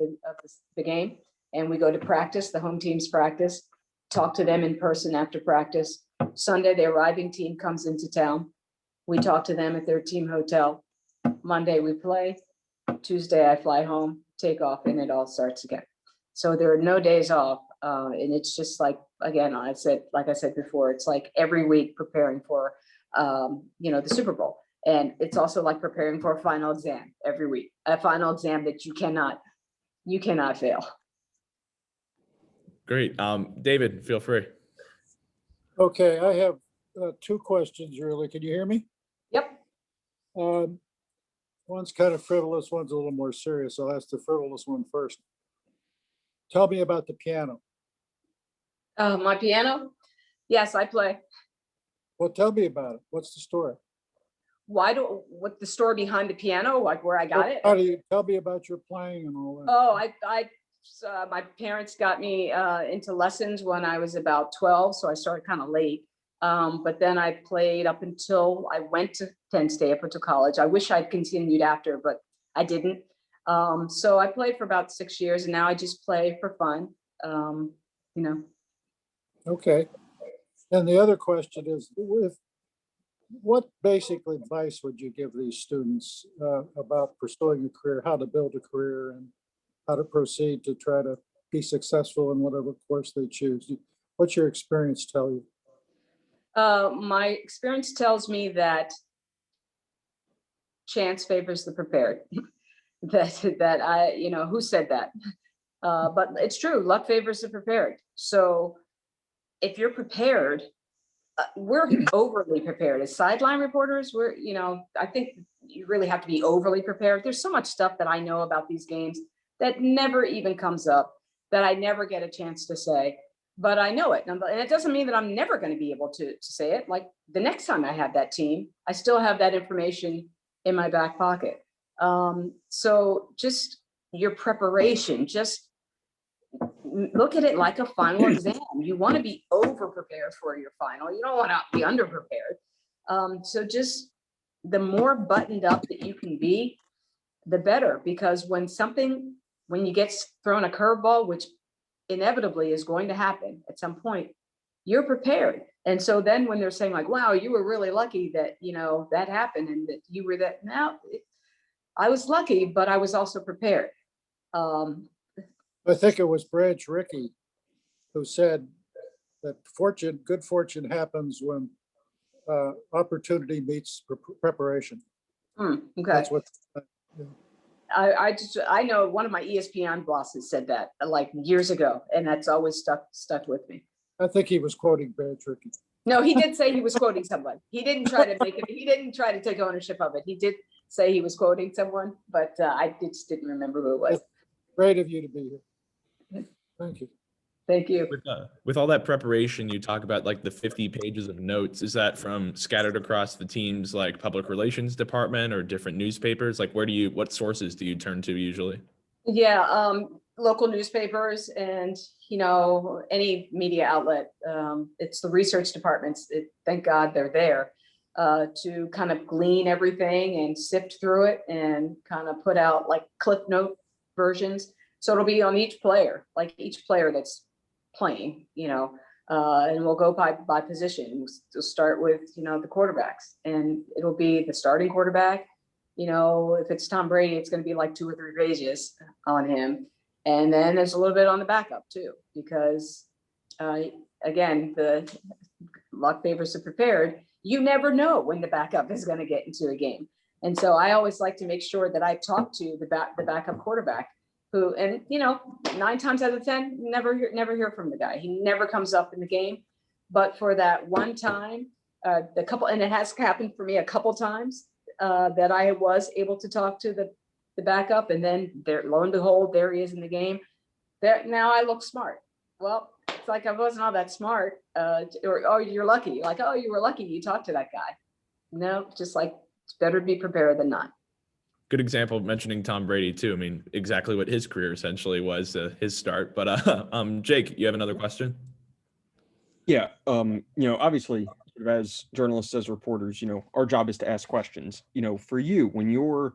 the game, and we go to practice, the home team's practice, talk to them in person after practice. Sunday, the arriving team comes into town. We talk to them at their team hotel. Monday, we play. Tuesday, I fly home, take off, and it all starts again. So there are no days off. And it's just again, like I said before, it's like every week preparing for, the Super Bowl. And it's also like preparing for a final exam every week, a final exam that you cannot fail. Great. David, feel free. Okay, I have two questions really. Can you hear me? Yep. One's kind of frivolous, one's a little more serious. I'll ask the frivolous one first. Tell me about the piano. My piano? Yes, I play. Well, tell me about it. What's the story? What the story behind the piano, like where I got it? How do you tell me about your playing and all that? Oh, my parents got me into lessons when I was about 12, so I started kind of late. But then I played up until I went to Penn State, up until college. I wish I'd continued after, but I didn't. So I played for about 6 years, and now I just play for fun. Okay. And the other question is, what basic advice would you give these students about pursuing a career, how to build a career, and how to proceed to try to be successful in whatever course they choose. What's your experience tell you? My experience tells me that chance favors the prepared. Who said that? But it's true. Luck favors the prepared. So if you're prepared, we're overly prepared as sideline reporters. I think you really have to be overly prepared. There's so much stuff that I know about these games that never even comes up, that I never get a chance to say, but I know it. And it doesn't mean that I'm never going to be able to say it. Like the next time I have that team, I still have that information in my back pocket. So just your preparation, just look at it like a final exam. You want to be over prepared for your final. You don't want to be under prepared. So just the more buttoned up that you can be, the better, because when you get thrown a curveball, which inevitably is going to happen at some point, you're prepared. And so then when they're saying like, wow, you were really lucky that, that happened and that you were that, now I was lucky, but I was also prepared. I think it was Branch Rickey who said that good fortune happens when opportunity meets preparation. Okay. That's what. I know one of my ESPN bosses said that like years ago, and that's always stuck with me. I think he was quoting Branch Rickey. No, he did say he was quoting someone. He didn't try to make it. He didn't try to take ownership of it. He did say he was quoting someone, but I just didn't remember who it was. Great of you to be here. Thank you. Thank you. With all that preparation, you talk about like the 50 pages of notes. Is that from scattered across the team's like public relations department or different newspapers? Like what sources do you turn to usually? Yeah, local newspapers and, any media outlet. It's the research departments. Thank God they're there to kind of glean everything and sift through it and kind of put out like cliff note versions. So it'll be on each player that's playing, and we'll go by position. We'll start with, the quarterbacks, and it'll be the starting quarterback. If it's Tom Brady, it's going to be like 2 or 3 pages on him. And then there's a little bit on the backup too, because again, the luck favors the prepared. You never know when the backup is going to get into a game. And so I always like to make sure that I talk to the backup quarterback who, and 9 times out of 10, never hear from the guy. He never comes up in the game. But for that one time, and it has happened for me a couple times, that I was able to talk to the backup, and then there, lo and behold, there he is in the game. There, now I look smart. Well, it's like I wasn't all that smart. Or, oh, you're lucky. Like, oh, you were lucky you talked to that guy. No, just like, it's better to be prepared than not. Good example of mentioning Tom Brady too. I mean, exactly what his career essentially was, his start. But Jake, you have another question? Yeah. Obviously, as journalists, as reporters, our job is to ask questions. For you, when you're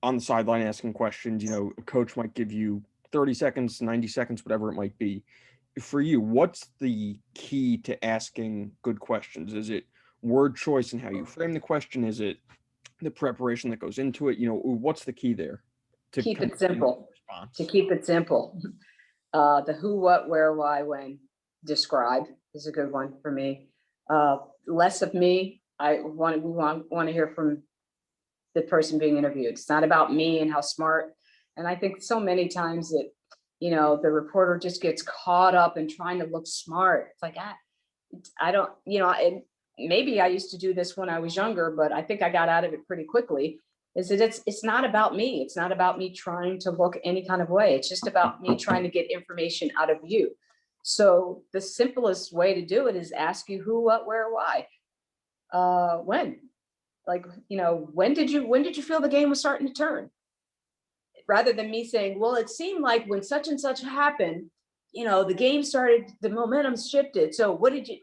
on the sideline asking questions, a coach might give you 30 seconds, 90 seconds, whatever it might be. For you, what's the key to asking good questions? Is it word choice and how you frame the question? Is it the preparation that goes into it? What's the key there? To keep it simple. To keep it simple. The who, what, where, why, when, describe is a good one for me. Less of me. We want to hear from the person being interviewed. It's not about me and how smart. And I think so many times that, the reporter just gets caught up in trying to look smart. It's like, I don't, and maybe I used to do this when I was younger, but I think I got out of it pretty quickly, is that it's not about me. It's not about me trying to look any kind of way. It's just about me trying to get information out of you. So the simplest way to do it is ask you who, what, where, why, when, like, when did you feel the game was starting to turn? Rather than me saying, well, it seemed like when such and such happened, the game started, the momentum shifted. So what did do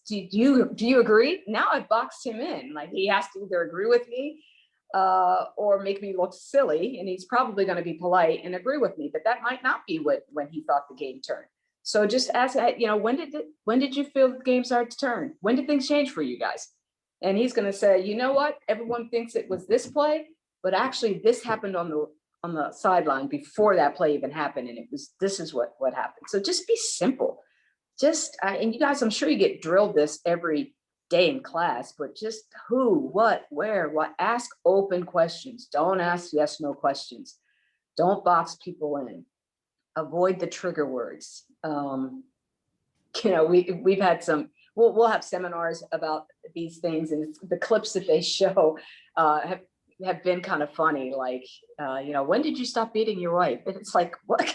you agree? Now I've boxed him in. Like, he has to either agree with me or make me look silly. And he's probably going to be polite and agree with me, but that might not be when he thought the game turned. So just ask, when did you feel the game started to turn? When did things change for you guys? And he's going to say, you know what? Everyone thinks it was this play, but actually this happened on on the sideline before that play even happened, and this is what happened. So just be simple. And you guys, I'm sure you get drilled this every day in class, but just who, what, where, what. Ask open questions. Don't ask yes, no questions. Don't box people in. Avoid the trigger words. We've had some. We'll have seminars about these things, and the clips that they show have been kind of funny. Like, when did you stop beating your wife? And it's like, what?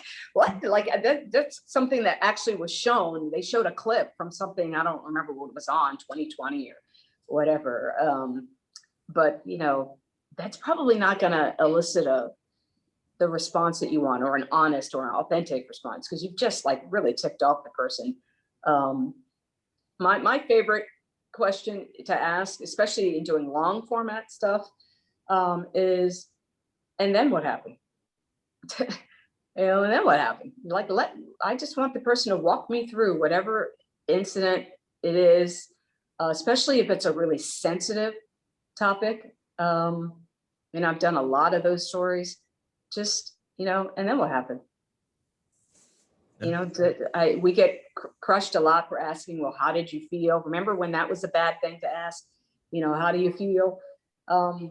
Like that's something that actually was shown. They showed a clip from something, I don't remember what it was on, 2020 or whatever. But that's probably not going to elicit the response that you want, or an honest or an authentic response, because you've just like really ticked off the person. My favorite question to ask, especially in doing long format stuff, is, and then what happened? And then what happened? Like, I just want the person to walk me through whatever incident it is, especially if it's a really sensitive topic. I've done a lot of those stories. Just, and then what happened? We get crushed a lot for asking, well, how did you feel? Remember when that was a bad thing to ask? How do you feel?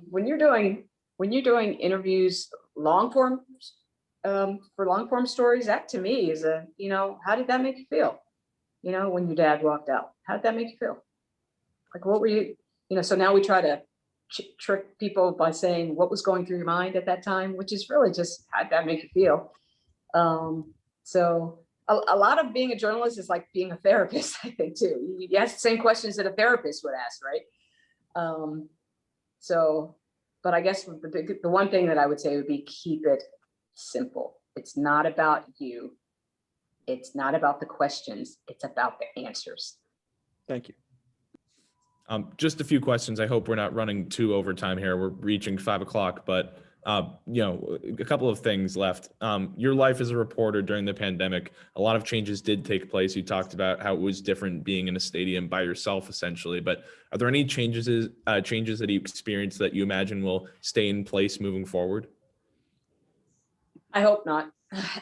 When you're doing interviews, long form, for long form stories, that to me is how did that make you feel? When your dad walked out, how did that make you feel? Like, what were you, so now we try to trick people by saying what was going through your mind at that time, which is really just how did that make you feel? So a lot of being a journalist is like being a therapist, I think, too. You ask the same questions that a therapist would ask, right? But I guess the one thing that I would say would be keep it simple. It's not about you. It's not about the questions. It's about the answers. Thank you. Just a few questions. I hope we're not running too overtime here. We're reaching 5 o'clock, but a couple of things left. Your life as a reporter during the pandemic, a lot of changes did take place. You talked about how it was different being in a stadium by yourself, essentially. But are there any changes that you experienced that you imagine will stay in place moving forward? I hope not.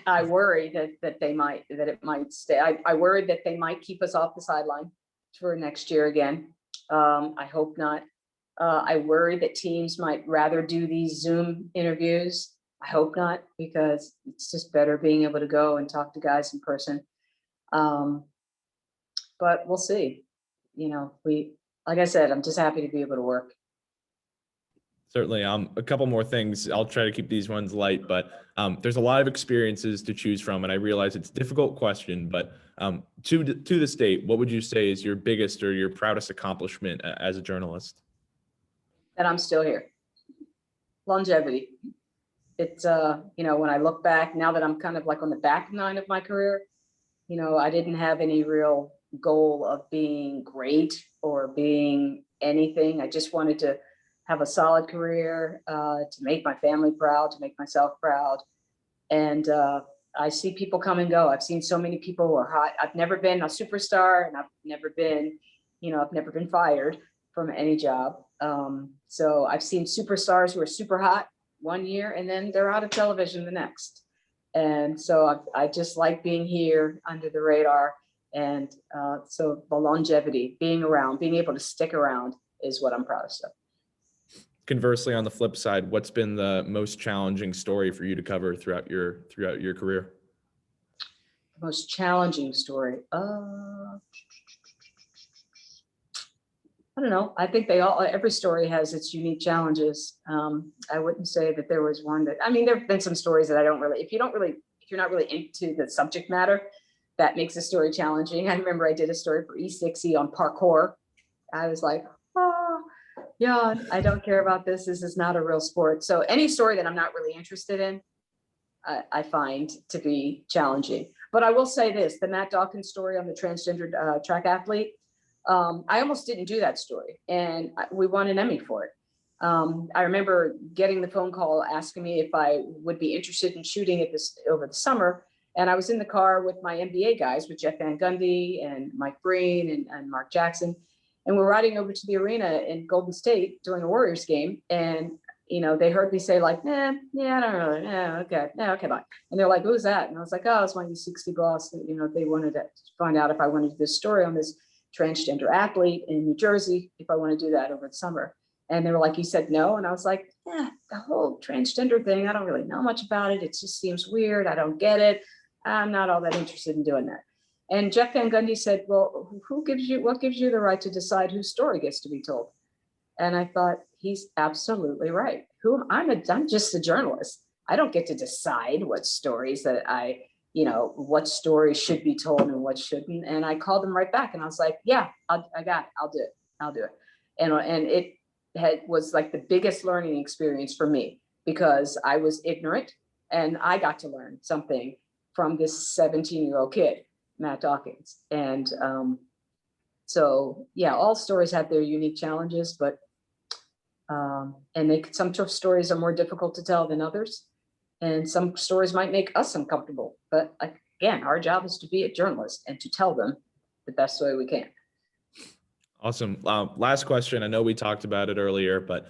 I worry that it might stay. I worry that they might keep us off the sideline for next year again. I hope not. I worry that teams might rather do these Zoom interviews. I hope not, because it's just better being able to go and talk to guys in person. But we'll see. Like I said, I'm just happy to be able to work. Certainly. A couple more things. I'll try to keep these ones light, but there's a lot of experiences to choose from, and I realize it's a difficult question, but to the state, what would you say is your biggest or your proudest accomplishment as a journalist? That I'm still here. Longevity. It's when I look back now that I'm kind of like on the back nine of my career, I didn't have any real goal of being great or being anything. I just wanted to have a solid career, to make my family proud, to make myself proud. And I see people come and go. I've seen so many people who are hot. I've never been a superstar, and I've never been fired from any job. So I've seen superstars who are super hot one year and then they're out of television the next. And so I just like being here under the radar. And so the longevity, being around, being able to stick around is what I'm proudest of. Conversely, on the flip side, what's been the most challenging story for you to cover throughout your career? The most challenging story. I don't know. I think every story has its unique challenges. I wouldn't say that there was one that, there've been some stories that if you're not really into the subject matter, that makes a story challenging. I remember I did a story for E60 on parkour. I was like, yeah, I don't care about this. This is not a real sport. So any story that I'm not really interested in, I find to be challenging. But I will say this, the Matt Dawkins story on the transgender track athlete, I almost didn't do that story, and we won an Emmy for it. I remember getting the phone call asking me if I would be interested in shooting it over the summer. And I was in the car with my NBA guys, with Jeff Van Gundy and Mike Breen and Mark Jackson. And we're riding over to the arena in Golden State during a Warriors game. And they heard me say like, yeah, I don't really, yeah, okay, bye. And they're like, who's that? And I was like, oh, it's one of these 60 boss. They wanted to find out if I wanted to do this story on this transgender athlete in New Jersey, if I want to do that over the summer. And they were like, you said no? And I was like, yeah, the whole transgender thing, I don't really know much about it. It just seems weird. I don't get it. I'm not all that interested in doing that. And Jeff Van Gundy said, well, what gives you the right to decide whose story gets to be told? And I thought, he's absolutely right. I'm just a journalist. I don't get to decide what stories what stories should be told and what shouldn't. And I called them right back and I was like, yeah, I got it. I'll do it. And it was like the biggest learning experience for me, because I was ignorant and I got to learn something from this 17-year-old kid, Matt Dawkins. And so, yeah, all stories have their unique challenges, but some stories are more difficult to tell than others. And some stories might make us uncomfortable. But again, our job is to be a journalist and to tell them the best way we can. Awesome. Last question. I know we talked about it earlier, but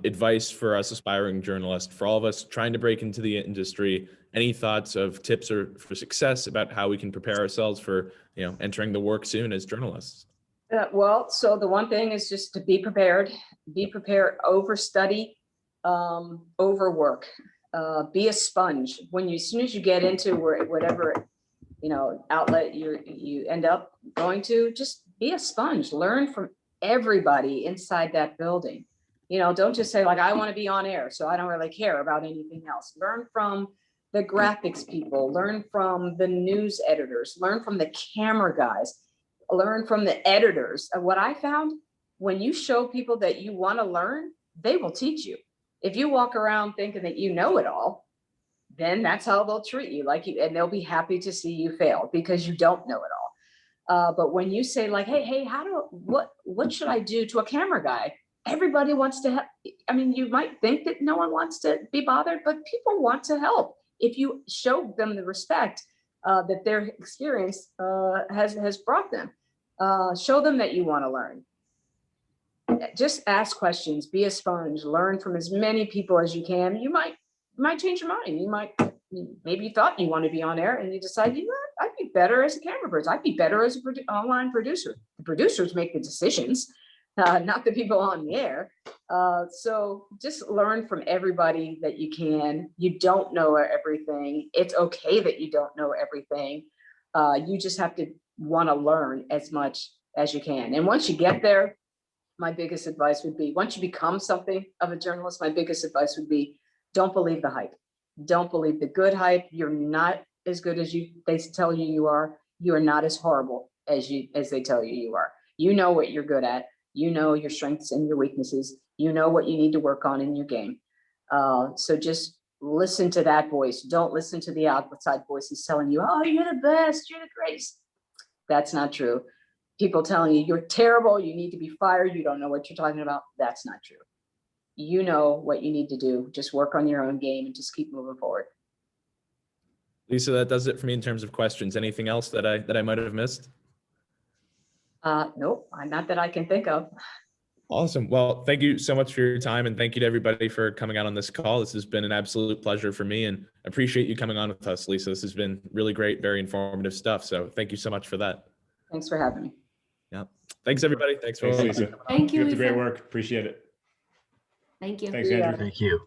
advice for us aspiring journalists, for all of us trying to break into the industry, any thoughts of tips for success about how we can prepare ourselves for, entering the work soon as journalists? Well, so the one thing is just to be prepared, overstudy, overwork, be a sponge. As soon as you get into whatever, outlet you end up going to, just be a sponge, learn from everybody inside that building. Don't just say like, I want to be on air, so I don't really care about anything else. Learn from the graphics people, learn from the news editors, learn from the camera guys, learn from the editors. And what I found, when you show people that you want to learn, they will teach you. If you walk around thinking that you know it all, then that's how they'll treat you, and they'll be happy to see you fail because you don't know it all. But when you say like, hey, what should I do, to a camera guy? Everybody wants to help. I mean, you might think that no one wants to be bothered, but people want to help. If you show them the respect that their experience has brought them, show them that you want to learn. Just ask questions, be a sponge, learn from as many people as you can. You might change your mind. Maybe you thought you want to be on air and you decide, I'd be better as a camera person. I'd be better as an online producer. The producers make the decisions, not the people on the air. So just learn from everybody that you can. You don't know everything. It's okay that you don't know everything. You just have to want to learn as much as you can. And once you get there, my biggest advice would be, once you become something of a journalist, my biggest advice would be, don't believe the hype. Don't believe the good hype. You're not as good as they tell you you are. You are not as horrible as they tell you are. You know what you're good at. You know your strengths and your weaknesses. You know what you need to work on in your game. So just listen to that voice. Don't listen to the outside voices telling you, oh, you're the best, you're the greatest. That's not true. People telling you you're terrible, you need to be fired, you don't know what you're talking about. That's not true. You know what you need to do. Just work on your own game and just keep moving forward. Lisa, that does it for me in terms of questions. Anything else that I might have missed? Nope, not that I can think of. Awesome. Well, thank you so much for your time, and thank you to everybody for coming out on this call. This has been an absolute pleasure for me, and I appreciate you coming on with us, Lisa. This has been really great, very informative stuff. So thank you so much for that. Thanks for having me. Yeah. Thanks, everybody. Thanks for Thanks, listening. Lisa. Thank you, Keep up the great Lisa. work. Appreciate it. Thank you. Thanks, Yeah. Andrew. Thank you.